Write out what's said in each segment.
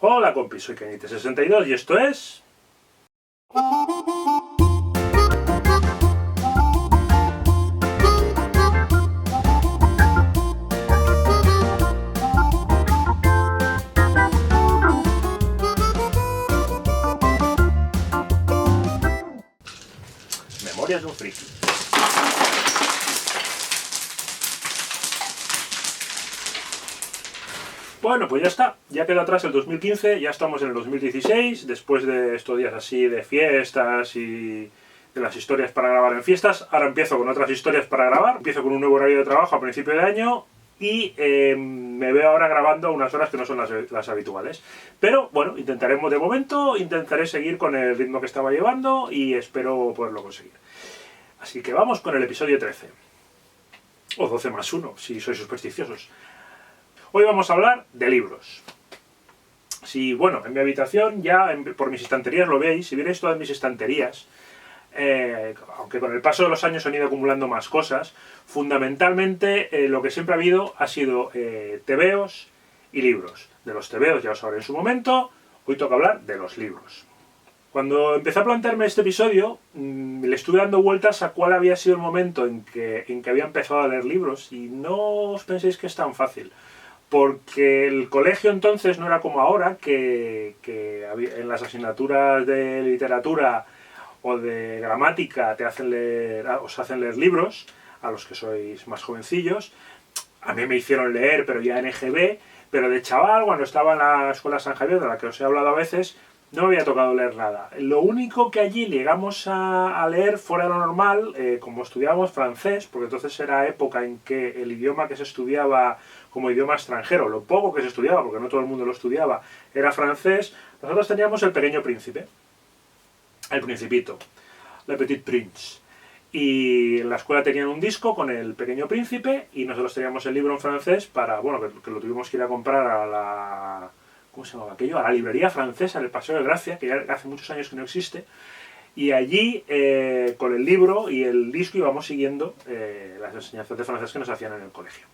Hola compis, soy Kenite62 y esto es... Memorias de un friki. Bueno, pues ya está, ya quedó atrás el 2015, ya estamos en el 2016, después de estos días así de fiestas y de las historias para grabar en fiestas. Ahora empiezo con otras historias para grabar, empiezo con un nuevo horario de trabajo a principio de año y me veo ahora grabando unas horas que no son las habituales. Pero bueno, intentaremos de momento, intentaré seguir con el ritmo que estaba llevando y espero poderlo conseguir. Así que vamos con el episodio 13, o 12 más 1, si sois supersticiosos. Hoy vamos a hablar de libros. Si, bueno, en mi habitación ya, por mis estanterías lo veis, si vierais todas mis estanterías, aunque con el paso de los años han ido acumulando más cosas, fundamentalmente lo que siempre ha habido ha sido tebeos y libros. De los tebeos ya os hablé en su momento, hoy toca hablar de los libros. Cuando empecé a plantearme este episodio, le estuve dando vueltas a cuál había sido el momento en que había empezado a leer libros, y no os penséis que es tan fácil. Porque el colegio entonces no era como ahora, que en las asignaturas de literatura o de gramática os hacen leer libros, a los que sois más jovencillos. A mí me hicieron leer, pero ya en EGB, pero de chaval, cuando estaba en la escuela San Javier, de la que os he hablado a veces, no me había tocado leer nada. Lo único que allí llegamos a leer fuera de lo normal, como estudiábamos francés, porque entonces era época en que el idioma que se estudiaba como idioma extranjero, lo poco que se estudiaba, porque no todo el mundo lo estudiaba, era francés. Nosotros teníamos El Pequeño Príncipe, El Principito, Le Petit Prince. Y en la escuela tenían un disco con El Pequeño Príncipe y nosotros teníamos el libro en francés para, bueno, que lo tuvimos que ir a comprar a la... ¿Cómo se llamaba aquello? A la librería francesa en el Paseo de Gracia, que ya hace muchos años que no existe. Y allí, con el libro y el disco, íbamos siguiendo las enseñanzas de francés que nos hacían en el colegio.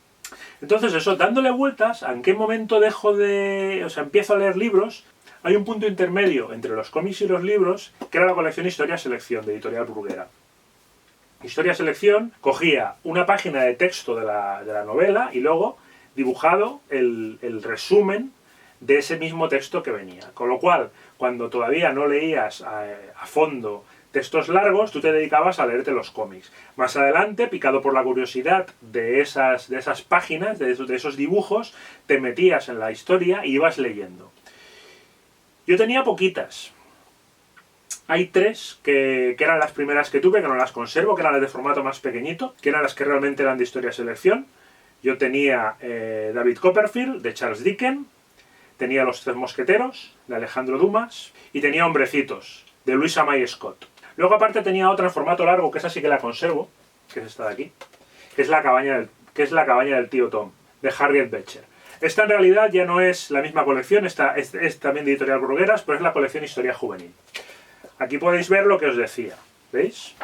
Entonces eso, dándole vueltas, ¿a en qué momento empiezo a leer libros? Hay un punto intermedio entre los cómics y los libros, que era la colección Historia Selección, de Editorial Bruguera. Historia Selección cogía una página de texto de la novela y luego dibujado el resumen de ese mismo texto que venía. Con lo cual, cuando todavía no leías a fondo textos largos, tú te dedicabas a leerte los cómics. Más adelante, picado por la curiosidad de esas páginas, de esos dibujos, te metías en la historia y ibas leyendo. Yo tenía poquitas. Hay tres que eran las primeras que tuve, que no las conservo, que eran las de formato más pequeñito, que eran las que realmente eran de Historia Selección. Yo tenía David Copperfield, de Charles Dickens, tenía Los Tres Mosqueteros, de Alejandro Dumas, y tenía Hombrecitos, de Louisa May Scott. Luego aparte tenía otra en formato largo, que esa sí que la conservo, que es esta de aquí, que es la cabaña del tío Tom, de Harriet Beecher. Esta en realidad ya no es la misma colección, esta es también de Editorial Brugueras, pero es la colección Historia Juvenil. Aquí podéis ver lo que os decía, ¿veis?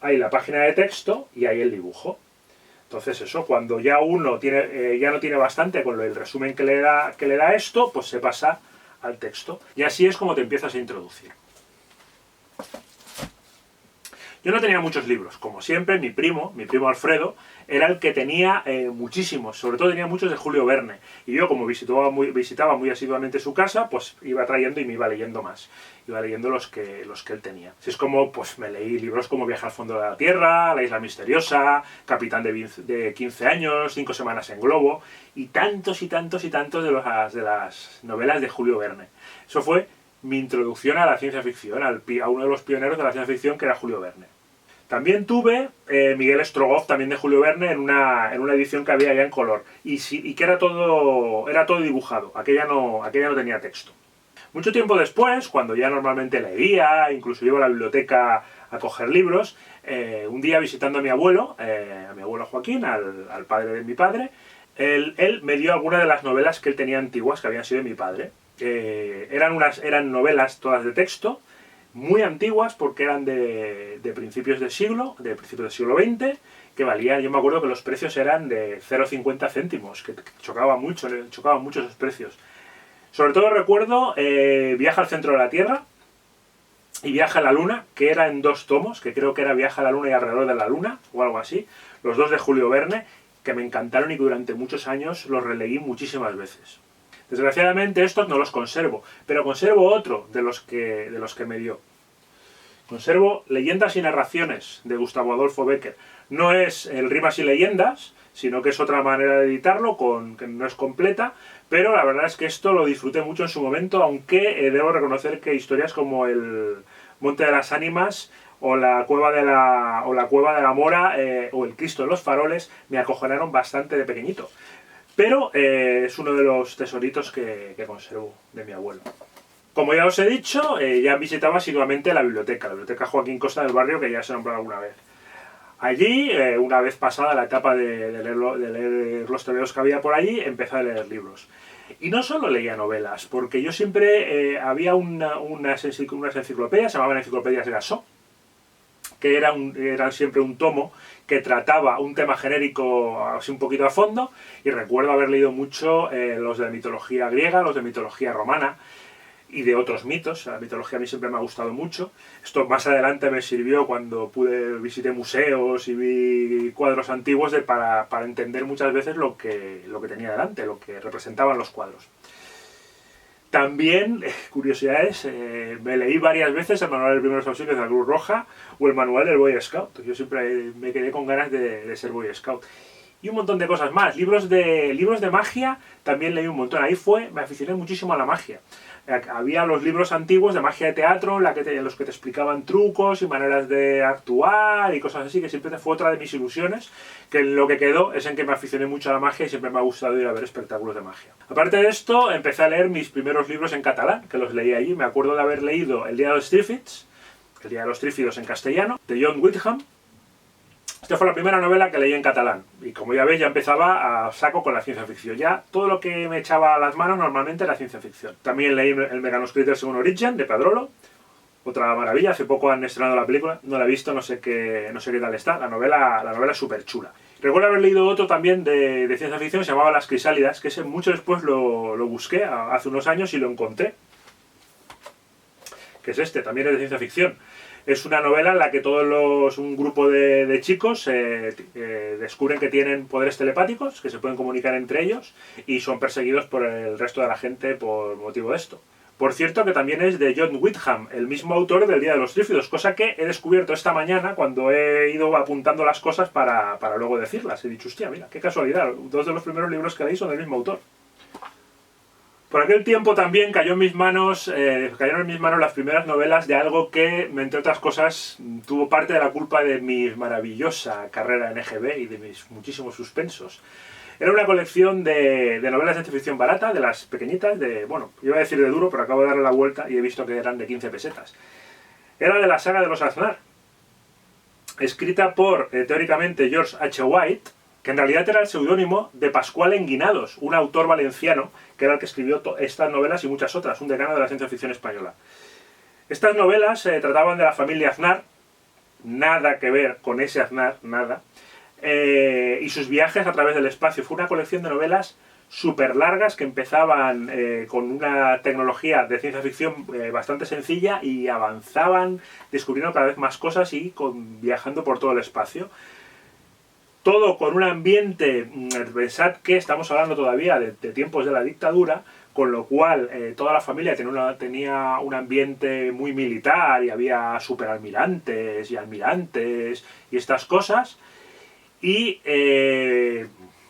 Hay la página de texto y hay el dibujo. Entonces eso, cuando ya uno ya no tiene bastante con el resumen que le da esto, pues se pasa al texto. Y así es como te empiezas a introducir. Yo no tenía muchos libros, como siempre, mi primo Alfredo, era el que tenía muchísimos, sobre todo tenía muchos de Julio Verne. Y yo, como visitaba muy asiduamente su casa, pues iba trayendo y me iba leyendo más. Iba leyendo los que él tenía. Así es como, pues me leí libros como Viaje al fondo de la Tierra, La isla misteriosa, Capitán de 15 años, 5 semanas en globo, y tantos y tantos y tantos de las novelas de Julio Verne. Eso fue mi introducción a la ciencia ficción, a uno de los pioneros de la ciencia ficción, que era Julio Verne. También tuve Miguel Strogoff, también de Julio Verne, en una edición que había ya en color, y que era todo dibujado, aquella no tenía texto. Mucho tiempo después, cuando ya normalmente leía, incluso iba a la biblioteca a coger libros, un día visitando a mi abuelo Joaquín, al padre de mi padre, él me dio algunas de las novelas que él tenía antiguas, que habían sido de mi padre. Eran novelas todas de texto, muy antiguas porque eran de principios del siglo XX, que valían, yo me acuerdo que los precios eran de 0,50 céntimos, que chocaban mucho esos precios. Sobre todo recuerdo Viaje al centro de la Tierra y Viaje a la Luna, que era en 2 tomos, que creo que era Viaje a la Luna y alrededor de la Luna, o algo así, los 2 de Julio Verne, que me encantaron y que durante muchos años los releí muchísimas veces. Desgraciadamente estos no los conservo, pero conservo otro de los que me dio. Conservo Leyendas y narraciones de Gustavo Adolfo Bécquer. No es el Rimas y Leyendas, sino que es otra manera de editarlo, que no es completa, pero la verdad es que esto lo disfruté mucho en su momento, aunque debo reconocer que historias como el Monte de las Ánimas o la Cueva de la Mora o el Cristo de los Faroles me acojonaron bastante de pequeñito. Pero es uno de los tesoritos que conservo de mi abuelo. Como ya os he dicho, ya visitaba asiduamente la biblioteca Joaquín Costa del Barrio, que ya se nombró alguna vez. Allí, una vez pasada la etapa de leer los tebeos que había por allí, empecé a leer libros. Y no solo leía novelas, porque yo siempre había unas enciclopedias, se llamaban Enciclopedias Gassó, que eran siempre un tomo que trataba un tema genérico así un poquito a fondo, y recuerdo haber leído mucho los de mitología griega, los de mitología romana, y de otros mitos. La mitología a mí siempre me ha gustado mucho. Esto más adelante me sirvió cuando visité museos y vi cuadros antiguos para entender muchas veces lo que tenía delante, lo que representaban los cuadros. También, curiosidades, me leí varias veces el manual de primeros auxilios de la Cruz Roja o el manual del Boy Scout. Yo siempre me quedé con ganas de ser Boy Scout. Y un montón de cosas más. Libros de magia también leí un montón. Ahí me aficioné muchísimo a la magia. Había los libros antiguos de magia de teatro, en los que te explicaban trucos y maneras de actuar y cosas así, que siempre fue otra de mis ilusiones, que lo que quedó es en que me aficioné mucho a la magia y siempre me ha gustado ir a ver espectáculos de magia. Aparte de esto, empecé a leer mis primeros libros en catalán, que los leí allí. Me acuerdo de haber leído El Día de los Trífids, El Día de los Trífidos en castellano, de John Wyndham. Esta fue la primera novela que leí en catalán, y como ya veis ya empezaba a saco con la ciencia ficción. Ya todo lo que me echaba a las manos normalmente era ciencia ficción. También leí El mecanoscrit del Segon Origen, de Pedrolo, otra maravilla. Hace poco han estrenado la película, no la he visto, no sé qué tal está. La novela es súper chula. Recuerdo haber leído otro también de ciencia ficción, se llamaba Las Crisálidas, que ese mucho después lo busqué hace unos años y lo encontré. Que es también es de ciencia ficción. Es una novela en la que un grupo de chicos descubren que tienen poderes telepáticos, que se pueden comunicar entre ellos, y son perseguidos por el resto de la gente por motivo de esto. Por cierto, que también es de John Wyndham, el mismo autor del Día de los Trífidos, cosa que he descubierto esta mañana cuando he ido apuntando las cosas para luego decirlas. He dicho, hostia, mira, qué casualidad, 2 de los primeros libros que leí son del mismo autor. Por aquel tiempo también cayeron en mis manos las primeras novelas de algo que, entre otras cosas, tuvo parte de la culpa de mi maravillosa carrera en EGB y de mis muchísimos suspensos. Era una colección de novelas de ciencia ficción barata, de las pequeñitas, iba a decir de duro, pero acabo de darle la vuelta y he visto que eran de 15 pesetas. Era de la saga de los Aznar, escrita por, teóricamente, George H. White, que en realidad era el seudónimo de Pascual Enguinados, un autor valenciano, que era el que escribió estas novelas y muchas otras, un decano de la ciencia ficción española. Estas novelas trataban de la familia Aznar, nada que ver con ese Aznar, nada, y sus viajes a través del espacio. Fue una colección de novelas súper largas que empezaban con una tecnología de ciencia ficción bastante sencilla y avanzaban, descubriendo cada vez más cosas y viajando por todo el espacio. Todo con un ambiente, pensad que estamos hablando todavía de tiempos de la dictadura, con lo cual toda la familia tenía un ambiente muy militar y había superalmirantes y almirantes y estas cosas, y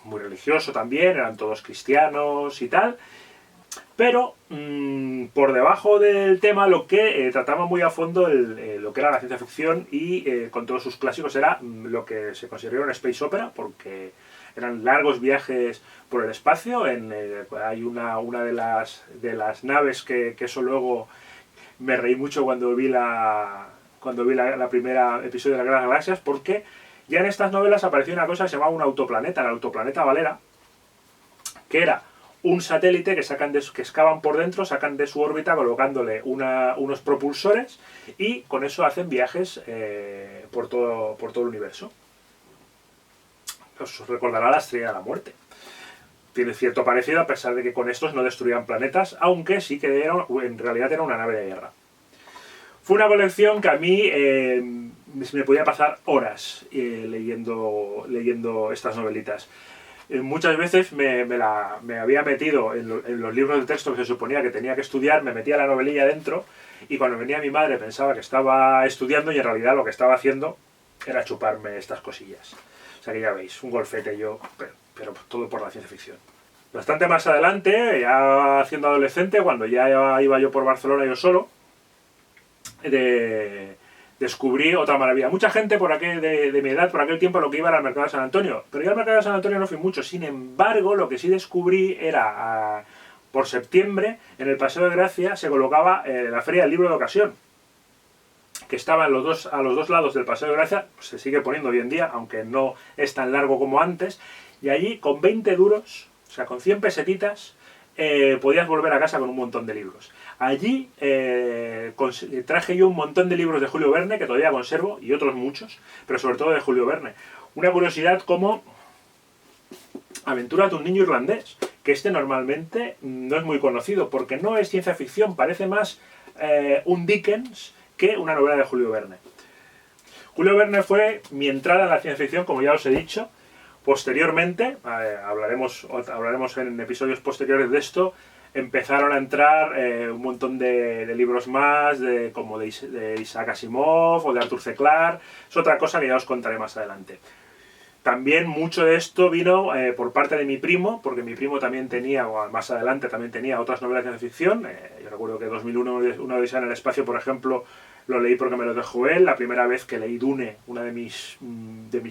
muy religioso también, eran todos cristianos y tal. Pero por debajo del tema lo que trataba muy a fondo lo que era la ciencia ficción y con todos sus clásicos era lo que se consideraron space opera, porque eran largos viajes por el espacio. Hay una de las naves que eso luego me reí mucho cuando vi la primera episodio de la Guerra de las Galaxias, porque ya en estas novelas apareció una cosa que se llamaba un autoplaneta, el autoplaneta Valera, que era un satélite que excavan por dentro, sacan de su órbita colocándole unos propulsores y con eso hacen viajes por todo el universo. Os recordará la Estrella de la Muerte. tiene cierto parecido, a pesar de que con estos no destruían planetas, aunque sí que en realidad era una nave de guerra. Fue una colección que a mí me podía pasar horas leyendo estas novelitas. Muchas veces me había metido en los libros de texto que se suponía que tenía que estudiar, me metía la novelilla dentro, y cuando venía mi madre pensaba que estaba estudiando y en realidad lo que estaba haciendo era chuparme estas cosillas. O sea que ya veis, un golfete yo, pero todo por la ciencia ficción. Bastante más adelante, ya siendo adolescente, cuando ya iba yo por Barcelona yo solo, descubrí otra maravilla. Mucha gente de mi edad, por aquel tiempo, lo que iba era al mercado de San Antonio. Pero yo al mercado de San Antonio no fui mucho. Sin embargo, lo que sí descubrí era, por septiembre, en el Paseo de Gracia, se colocaba la Feria del Libro de Ocasión, que estaba a los dos lados del Paseo de Gracia. Se sigue poniendo hoy en día, aunque no es tan largo como antes. Y allí, con 20 duros, o sea, con 100 pesetitas, podías volver a casa con un montón de libros. Allí traje yo un montón de libros de Julio Verne, que todavía conservo, y otros muchos, pero sobre todo de Julio Verne. Una curiosidad como Aventuras de un niño irlandés, que normalmente no es muy conocido, porque no es ciencia ficción, parece más un Dickens que una novela de Julio Verne. Julio Verne fue mi entrada en la ciencia ficción, como ya os he dicho. Posteriormente, hablaremos en episodios posteriores de esto, empezaron a entrar un montón de libros más, como de Isaac Asimov o de Arthur C. Clarke. Es otra cosa que ya os contaré más adelante. También mucho de esto vino por parte de mi primo, porque mi primo también tenía, o más adelante también tenía otras novelas de ciencia ficción. Yo recuerdo que 2001, Una odisea en el espacio, por ejemplo, lo leí porque me lo dejó él. La primera vez que leí Dune, uno de mis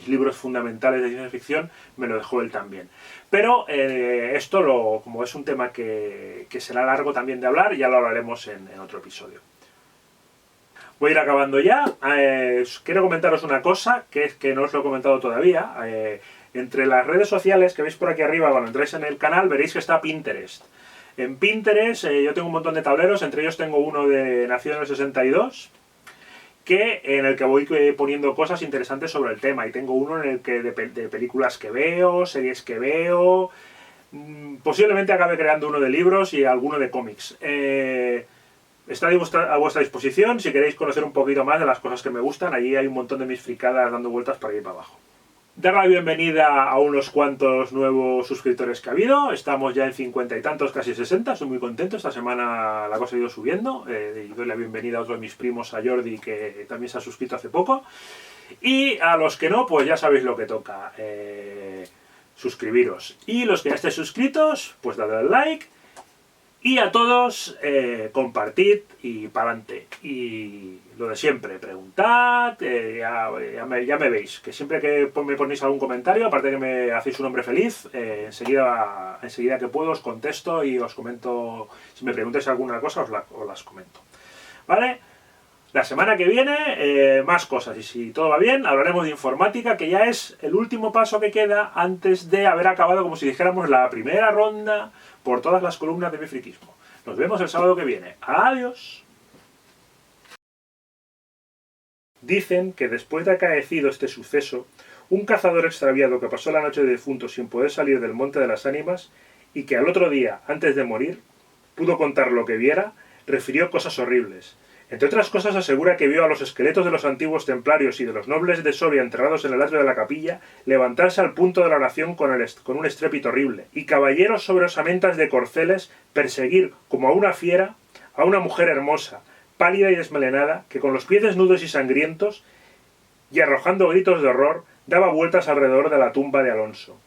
libros fundamentales de ciencia ficción, me lo dejó él también. Pero esto, como es un tema que será largo también de hablar, ya lo hablaremos en otro episodio. Voy a ir acabando ya. Quiero comentaros una cosa, que es que no os lo he comentado todavía. Entre las redes sociales que veis por aquí arriba, cuando entráis en el canal, veréis que está Pinterest. En Pinterest yo tengo un montón de tableros, entre ellos tengo uno de Nacido en el 62, en el que voy poniendo cosas interesantes sobre el tema. Y tengo uno en el que de películas que veo, series que veo. Posiblemente acabe creando uno de libros y alguno de cómics. Está a vuestra disposición si queréis conocer un poquito más de las cosas que me gustan. Allí hay un montón de mis fricadas dando vueltas para ir para abajo. Dar la bienvenida a unos cuantos nuevos suscriptores que ha habido. Estamos ya en 50 y tantos, casi 60. Estoy muy contento. Esta semana la cosa ha ido subiendo. Y doy la bienvenida a otro de mis primos, a Jordi, que también se ha suscrito hace poco. Y a los que no, pues ya sabéis lo que toca. Suscribiros. Y los que ya estéis suscritos, pues dadle al like. Y a todos, compartid y para adelante. Y lo de siempre, preguntad, ya me veis, que siempre que me ponéis algún comentario, aparte de que me hacéis un hombre feliz, enseguida que puedo os contesto y os comento. Si me preguntáis alguna cosa, os las comento. ¿Vale? La semana que viene, más cosas, y si todo va bien, hablaremos de informática, que ya es el último paso que queda antes de haber acabado, como si dijéramos, la primera ronda por todas las columnas de mi friquismo. Nos vemos el sábado que viene. ¡Adiós! Dicen que después de acaecido este suceso, un cazador extraviado que pasó la noche de difuntos sin poder salir del Monte de las Ánimas, y que al otro día, antes de morir, pudo contar lo que viera, refirió cosas horribles. Entre otras cosas asegura que vio a los esqueletos de los antiguos templarios y de los nobles de Soria enterrados en el atrio de la capilla levantarse al punto de la oración con un estrépito horrible, y caballeros sobre osamentas de corceles perseguir, como a una fiera, a una mujer hermosa, pálida y desmelenada, que con los pies desnudos y sangrientos, y arrojando gritos de horror, daba vueltas alrededor de la tumba de Alonso.